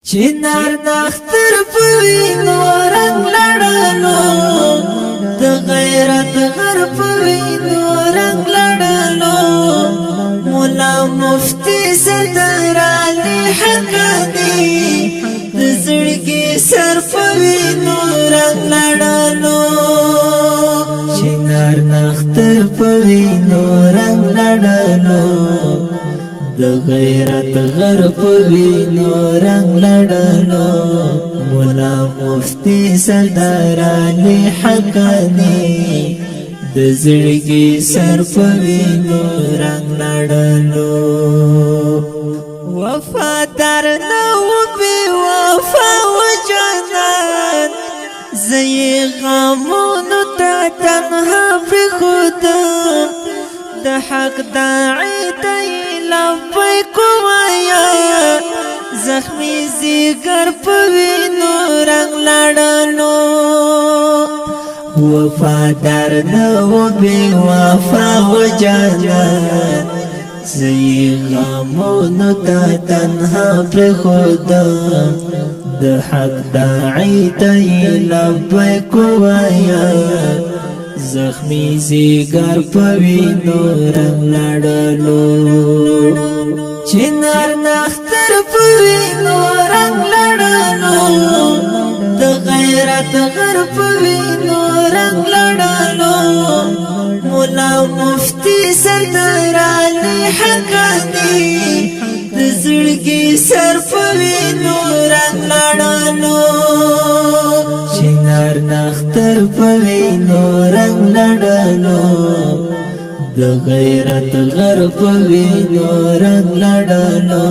چنار نختر پوینو رنگ لڑلو د غیرت غر پوینو رنگ لڑلو مولا مفتی صدر علی حقانی د زړګي سر پوینو رنگ لڑلو چنار نختر پوینو رنگ لڑلو د غیرت غر پوینو رنگ لڑلو مولا مفتی صدر علی حقانی د زړګي سر پوینو رنگ لڑلو وفادار نو بی وفا و جانان زی غامونو تا تنها بی خودم د حق داعی دی لبیک وایا زخمی زیگر پوینو رنگ لڑلو وفادار نو بی وفا و جانان زی غامونو تا تنها پر خودم د حق داعی دی لبیک وایا زخمی زیگر پوینو رنگ لڑلو چنار نختر پوینو رنگ لڑلو د غیرت غر پوینو رنگ لڑلو مولا مفتی صدر علی حقانی د زړګي سر پوینو رنگ لڑلو چنار نختر پوینو رنگ لڑلو د غیرت غر پوینو رنگ لڑلو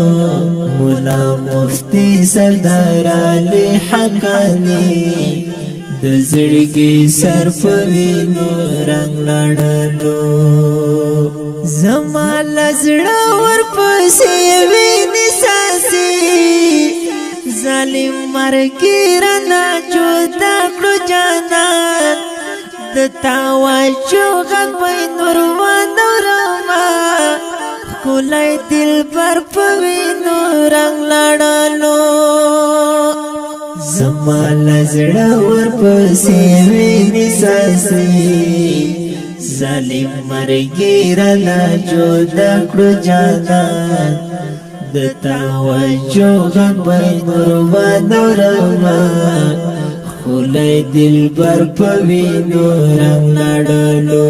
مولا مفتی صدر علی حقانی د زړګي سر پوینو رنگ لڑلو زما لزړه ور پسې ویني ساسي ظالم مرګی رنا جودا کړو جانان د تاوجو غږ وای نور و نورما کولای دل پر پوینو رنگ لړلو زما لزړه ور پسې ویني ساسي ظالم مرګی رنا جودا کړو جانان د توجه غږ وای نور و نورما خولای دل بر پوینو رنگ لړلو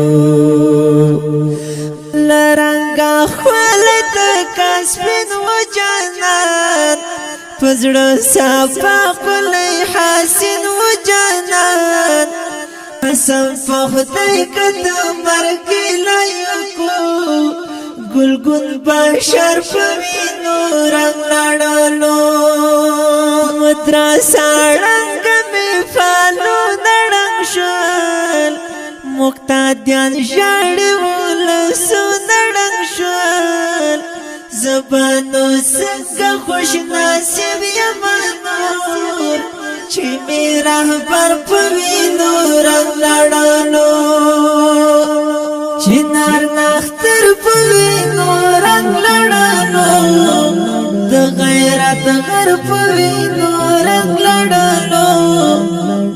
لرنګا خولت کاسبن و جانان پزړه صفا خولای حسین و جانان قسم فخدای کده مرګ لایکو گلگون بشر پوینو رنگ لڑلو مدرسہ رنگ میں فالو نرنگ شل مقتدیان جاڑی ولسو نرنگ شل زبانو سنگا خوش ناسب یمانور چی میرا بر پوینو رنگ لڑلو چنار نختر پوینو رنگ لڑلو د غیرت غر پوینو رنگ لڑلو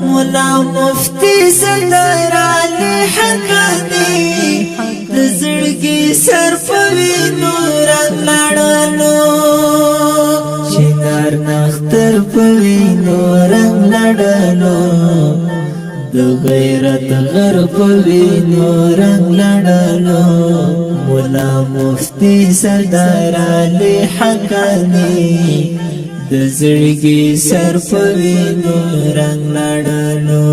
مولا مفتی صدر علی حقانی د زړګي سر پوینو رنگ لڑلو چنار نختر پوینو رنگ لڑلو د غیرت غر پوینو رنگ لڑلو مولا مفتی صدر علی حقانی د زړګي سر پوینو رنگ لڑلو